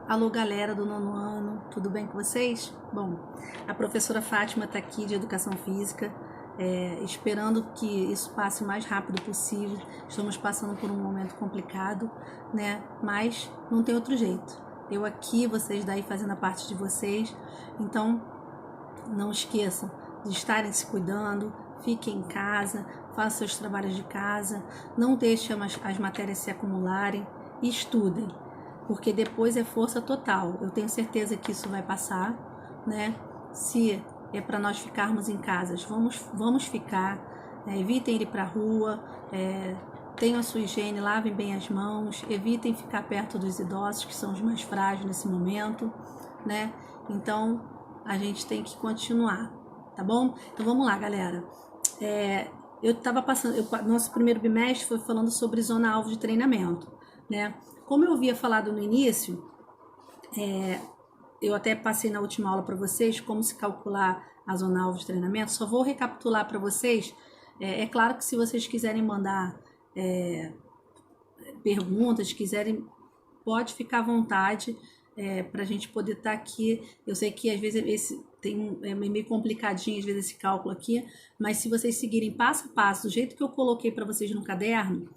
Alô, galera do nono ano, tudo bem com vocês? Bom, a professora Fátima está aqui de Educação Física, esperando que isso passe o mais rápido possível. Estamos passando por um momento complicado, né? Mas não tem outro jeito. Eu aqui, vocês daí fazendo a parte de vocês. Então, não esqueçam de estarem se cuidando, fiquem em casa, façam seus trabalhos de casa, não deixem as matérias se acumularem e estudem, porque depois é força total. Eu tenho certeza que isso vai passar, né? Se é para nós ficarmos em casa, vamos ficar, evitem ir para a rua, tenham a sua higiene, lavem bem as mãos, evitem ficar perto dos idosos, que são os mais frágeis nesse momento, né? Então, a gente tem que continuar, tá bom? Então, vamos lá, galera. Eu estava passando, nosso primeiro bimestre foi falando sobre zona-alvo de treinamento, né? Como eu havia falado no início, eu até passei na última aula para vocês como se calcular a zona-alvo de treinamento, só vou recapitular para vocês. É claro que se vocês quiserem mandar perguntas, quiserem, pode ficar à vontade, para a gente poder estar aqui. Eu sei que às vezes é meio complicadinho, às vezes, esse cálculo aqui, mas se vocês seguirem passo a passo, do jeito que eu coloquei para vocês no caderno,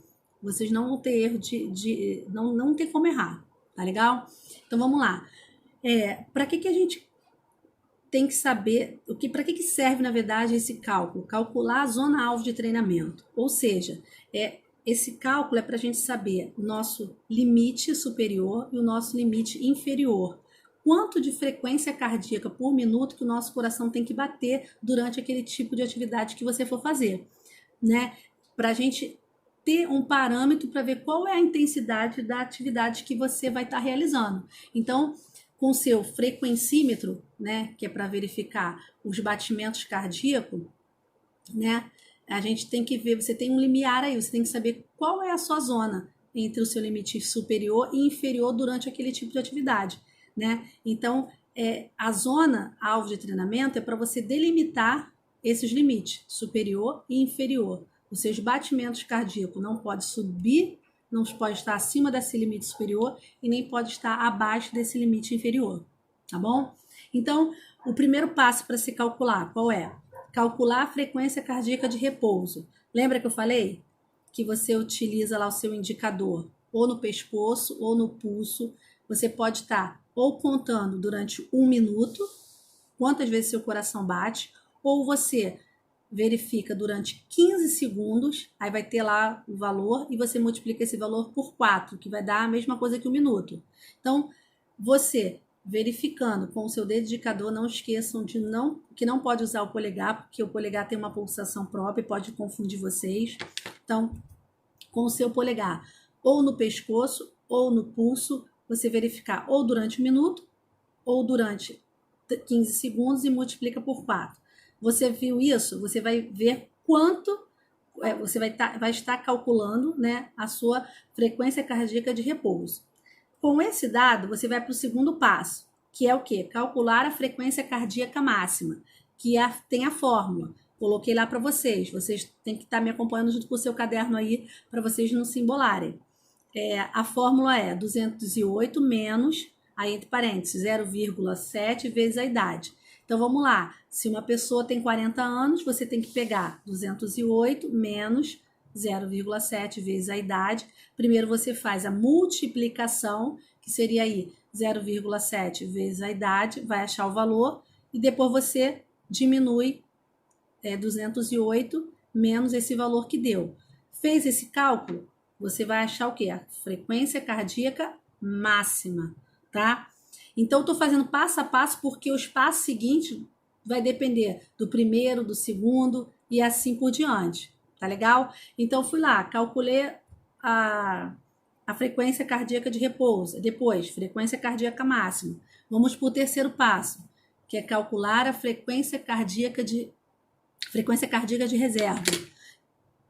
vocês não vão ter erro não tem como errar, tá legal? Então vamos lá. Para que a gente tem que saber, para que serve, na verdade, esse cálculo? Calcular a zona-alvo de treinamento. Ou seja, esse cálculo é para a gente saber o nosso limite superior e o nosso limite inferior. Quanto de frequência cardíaca por minuto que o nosso coração tem que bater durante aquele tipo de atividade que você for fazer, né? Para a gente ter um parâmetro para ver qual é a intensidade da atividade que você vai estar realizando. Então, com o seu frequencímetro, né, que é para verificar os batimentos cardíacos, né, a gente tem que ver, você tem um limiar aí, você tem que saber qual é a sua zona entre o seu limite superior e inferior durante aquele tipo de atividade, né? Então, a zona alvo de treinamento é para você delimitar esses limites, superior e inferior. Os seus batimentos cardíacos não pode subir, não pode estar acima desse limite superior e nem pode estar abaixo desse limite inferior, tá bom? Então, o primeiro passo para se calcular, qual é? Calcular a frequência cardíaca de repouso. Lembra que eu falei que você utiliza lá o seu indicador ou no pescoço ou no pulso. Você pode estar ou contando durante 1 minuto quantas vezes seu coração bate, ou você verifica durante 15 segundos, aí vai ter lá o valor e você multiplica esse valor por 4, que vai dar a mesma coisa que 1 minuto. Então, você verificando com o seu dedo indicador, não esqueçam que não pode usar o polegar, porque o polegar tem uma pulsação própria e pode confundir vocês. Então, com o seu polegar, ou no pescoço, ou no pulso, você verificar ou durante 1 minuto, ou durante 15 segundos e multiplica por 4. Você viu isso? Você vai ver quanto você vai estar calculando, né, a sua frequência cardíaca de repouso. Com esse dado, você vai para o segundo passo, que é o quê? Calcular a frequência cardíaca máxima, que tem a fórmula. Coloquei lá para vocês. Vocês têm que estar me acompanhando junto com o seu caderno aí, para vocês não se embolarem. A fórmula é 208 menos, aí entre parênteses, 0,7 vezes a idade. Então, vamos lá. Se uma pessoa tem 40 anos, você tem que pegar 208 menos 0,7 vezes a idade. Primeiro você faz a multiplicação, que seria aí 0,7 vezes a idade, vai achar o valor, e depois você diminui 208 menos esse valor que deu. Fez esse cálculo? Você vai achar o quê? A frequência cardíaca máxima, tá? Então, estou fazendo passo a passo porque os passos seguintes vai depender do primeiro, do segundo e assim por diante, tá legal? Então, fui lá, calculei a frequência cardíaca de repouso. Depois, frequência cardíaca máxima. Vamos para o terceiro passo, que é calcular a frequência cardíaca de reserva.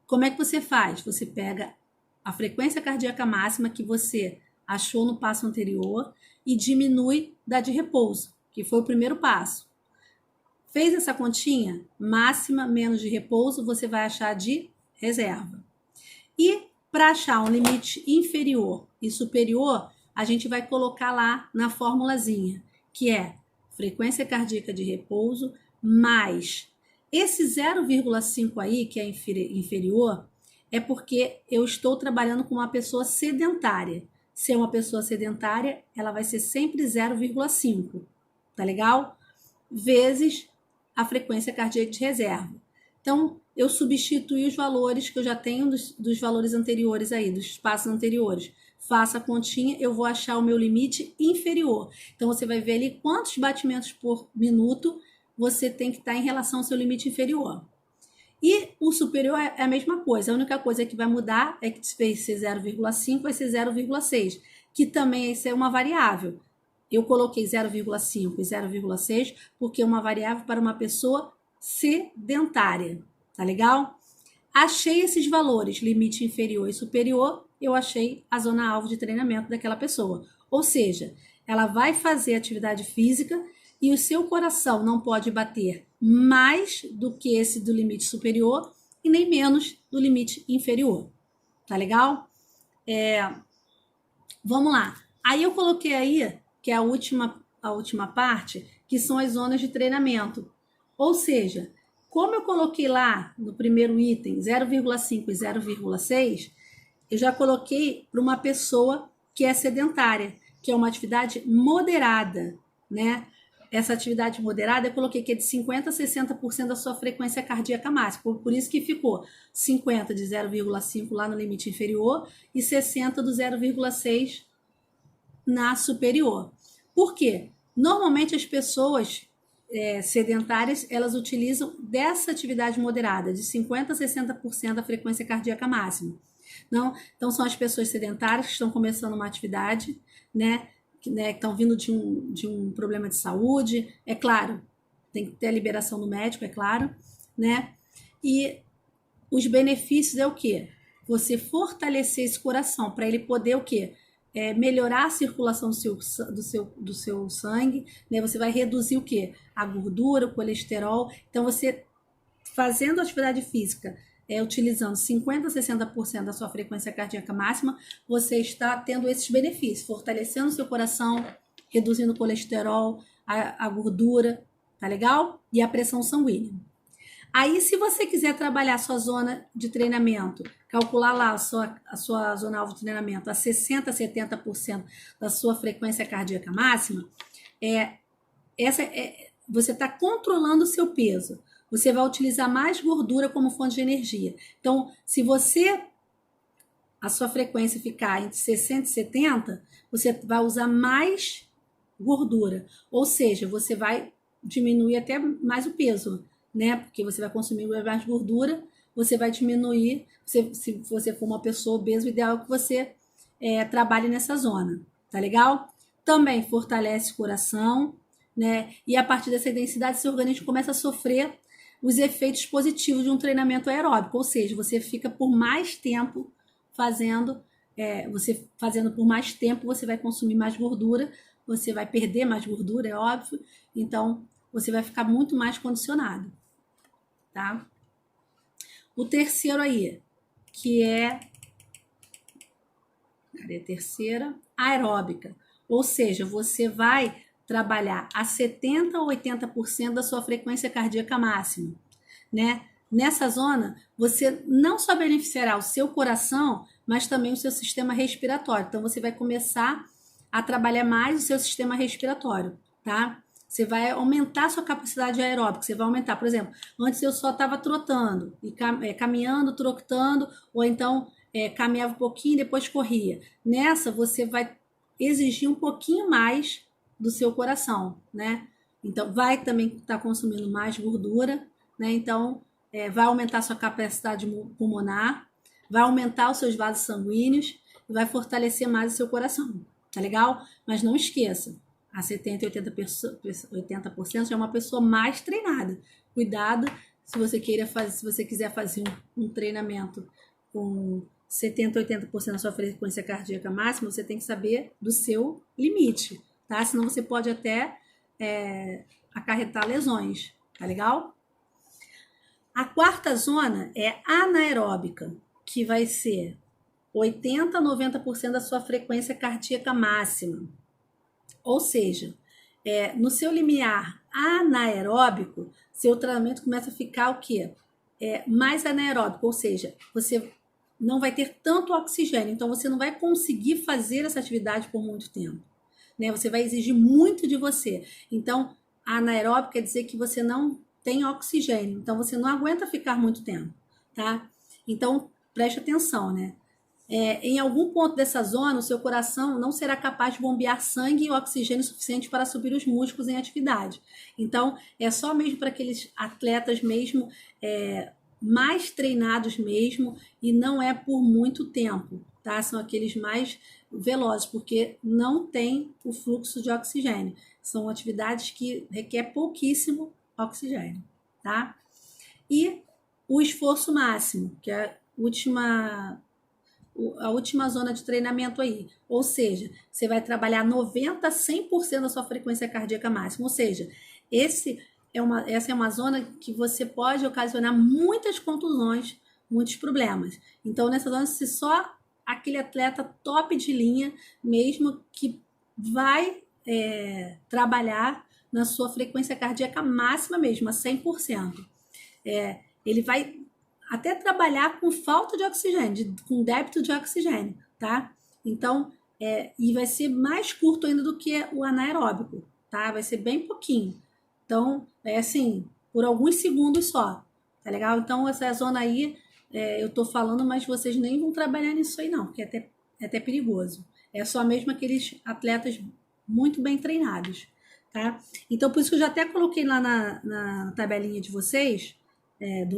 Como é que você faz? Você pega a frequência cardíaca máxima que você achou no passo anterior e diminui da de repouso, que foi o primeiro passo. Fez essa continha? Máxima menos de repouso, você vai achar de reserva. E para achar um limite inferior e superior, a gente vai colocar lá na formulazinha, que é frequência cardíaca de repouso mais esse 0,5 aí, que é inferior, é porque eu estou trabalhando com uma pessoa sedentária. Se é uma pessoa sedentária, ela vai ser sempre 0,5, tá legal? Vezes a frequência cardíaca de reserva. Então, eu substituí os valores que eu já tenho dos valores anteriores aí, dos espaços anteriores. Faça a continha, eu vou achar o meu limite inferior. Então, você vai ver ali quantos batimentos por minuto você tem que estar em relação ao seu limite inferior. E o superior é a mesma coisa. A única coisa que vai mudar é que se fez ser 0,5 vai ser 0,6, que também isso é uma variável. Eu coloquei 0,5 e 0,6 porque é uma variável para uma pessoa sedentária, tá legal? Achei esses valores, limite inferior e superior, eu achei a zona alvo de treinamento daquela pessoa. Ou seja, ela vai fazer atividade física e o seu coração não pode bater mais do que esse do limite superior e nem menos do limite inferior. Tá legal? Vamos lá. Aí eu coloquei aí, que é a última parte, que são as zonas de treinamento. Ou seja, como eu coloquei lá no primeiro item 0,5 e 0,6, eu já coloquei para uma pessoa que é sedentária, que é uma atividade moderada, né? Essa atividade moderada eu coloquei que é de 50% a 60% da sua frequência cardíaca máxima. Por isso que ficou 50 de 0,5 lá no limite inferior e 60 do 0,6 na superior. Por quê? Normalmente as pessoas sedentárias, elas utilizam dessa atividade moderada, de 50% a 60% da frequência cardíaca máxima. Não? Então, são as pessoas sedentárias que estão começando uma atividade, né? Que estão vindo de um problema de saúde, é claro, tem que ter a liberação do médico, é claro, né? E os benefícios é o quê? Você fortalecer esse coração para ele poder o quê? Melhorar a circulação do seu sangue, né? Você vai reduzir o quê? A gordura, o colesterol. Então, você fazendo atividade física, utilizando 50% a 60% da sua frequência cardíaca máxima, você está tendo esses benefícios, fortalecendo o seu coração, reduzindo o colesterol, a gordura, tá legal? E a pressão sanguínea. Aí, se você quiser trabalhar a sua zona de treinamento, calcular lá a sua zona alvo de treinamento a 60% a 70% da sua frequência cardíaca máxima, você está controlando o seu peso. Você vai utilizar mais gordura como fonte de energia. Então, se a sua frequência ficar entre 60 e 70, você vai usar mais gordura. Ou seja, você vai diminuir até mais o peso, né? Porque você vai consumir mais gordura, você vai diminuir. Se você for uma pessoa obesa, o ideal é que você trabalhe nessa zona, tá legal? Também fortalece o coração, né? E a partir dessa densidade, seu organismo começa a sofrer os efeitos positivos de um treinamento aeróbico, ou seja, você fica por mais tempo fazendo, você fazendo por mais tempo, você vai consumir mais gordura, você vai perder mais gordura, é óbvio, então você vai ficar muito mais condicionado, tá? O terceiro aí, que cadê a terceira? Aeróbica, ou seja, você vai trabalhar a 70% a 80% da sua frequência cardíaca máxima, né? Nessa zona, você não só beneficiará o seu coração, mas também o seu sistema respiratório. Então, você vai começar a trabalhar mais o seu sistema respiratório, tá? Você vai aumentar a sua capacidade aeróbica, você vai aumentar, por exemplo, antes eu só estava trotando, e caminhando, trotando, ou então caminhava um pouquinho e depois corria. Nessa, você vai exigir um pouquinho mais do seu coração, né? Então, vai também estar consumindo mais gordura, né? Então, vai aumentar a sua capacidade pulmonar, vai aumentar os seus vasos sanguíneos e vai fortalecer mais o seu coração, tá legal? Mas não esqueça, a 70% e 80% já é uma pessoa mais treinada. Cuidado se você quiser fazer um treinamento com 70%, 80% da sua frequência cardíaca máxima, você tem que saber do seu limite, tá? Senão você pode até acarretar lesões, tá legal? A quarta zona é anaeróbica, que vai ser 80 a 90% da sua frequência cardíaca máxima. Ou seja, no seu limiar anaeróbico, seu tratamento começa a ficar o quê? Mais anaeróbico, ou seja, você não vai ter tanto oxigênio, então você não vai conseguir fazer essa atividade por muito tempo, né? Você vai exigir muito de você. Então, anaeróbico quer dizer que você não tem oxigênio, então você não aguenta ficar muito tempo, tá? Então, preste atenção, né? Em algum ponto dessa zona, o seu coração não será capaz de bombear sangue e oxigênio suficiente para subir os músculos em atividade. Então, é só mesmo para aqueles atletas mesmo mais treinados mesmo, e não é por muito tempo, tá? São aqueles mais velozes, porque não tem o fluxo de oxigênio. São atividades que requer pouquíssimo oxigênio, tá? E o esforço máximo, que é a última zona de treinamento aí. Ou seja, você vai trabalhar 90% a 100% da sua frequência cardíaca máxima. Ou seja, essa é uma zona que você pode ocasionar muitas contusões, muitos problemas. Então, nessa zona, se só aquele atleta top de linha mesmo que vai trabalhar na sua frequência cardíaca máxima mesmo, a 100%. Ele vai até trabalhar com falta de oxigênio, com débito de oxigênio, tá? Então, e vai ser mais curto ainda do que o anaeróbico, tá? Vai ser bem pouquinho. Então, assim, por alguns segundos só, tá legal? Então, essa zona aí, eu tô falando, mas vocês nem vão trabalhar nisso aí não, porque é até perigoso. É só mesmo aqueles atletas muito bem treinados, tá? Então, por isso que eu já até coloquei lá na tabelinha de vocês,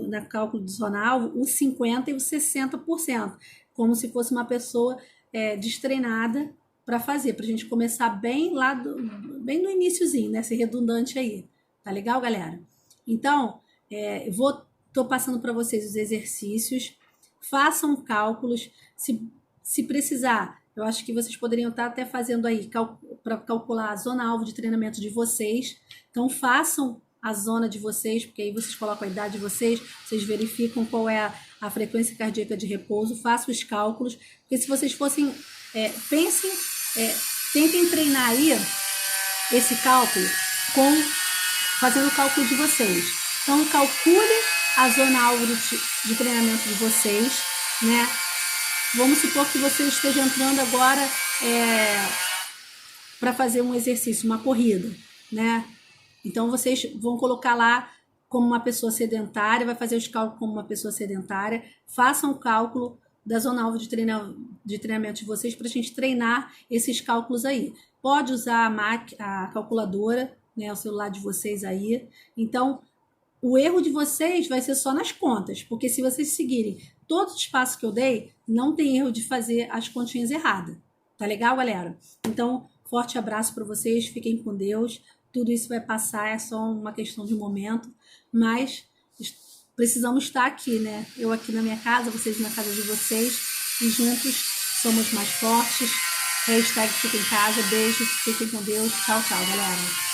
na cálculo de zona-alvo, os 50% e os 60%, como se fosse uma pessoa destreinada para fazer, para a gente começar bem bem no iniciozinho, né? Ser redundante aí, tá legal, galera? Então, tô passando para vocês os exercícios, façam cálculos, se precisar, eu acho que vocês poderiam estar até fazendo aí para calcular a zona-alvo de treinamento de vocês, então façam a zona de vocês, porque aí vocês colocam a idade de vocês verificam qual é a frequência cardíaca de repouso, façam os cálculos, porque se vocês fossem, tentem treinar aí esse cálculo fazendo o cálculo de vocês. Então, calcule a zona-alvo de treinamento de vocês, né? Vamos supor que você esteja entrando agora para fazer um exercício, uma corrida, né? Então, vocês vão colocar lá como uma pessoa sedentária, vai fazer os cálculos como uma pessoa sedentária, façam o cálculo da zona-alvo de treinamento de vocês para a gente treinar esses cálculos aí. Pode usar a calculadora, né, o celular de vocês aí. Então, o erro de vocês vai ser só nas contas, porque se vocês seguirem todos os passos que eu dei, não tem erro de fazer as continhas erradas. Tá legal, galera? Então, forte abraço para vocês, fiquem com Deus. Tudo isso vai passar, é só uma questão de momento, mas precisamos estar aqui, né? Eu aqui na minha casa, vocês na casa de vocês, e juntos somos mais fortes. Hashtag fica em casa, beijo, fiquem com Deus. Tchau, tchau, galera.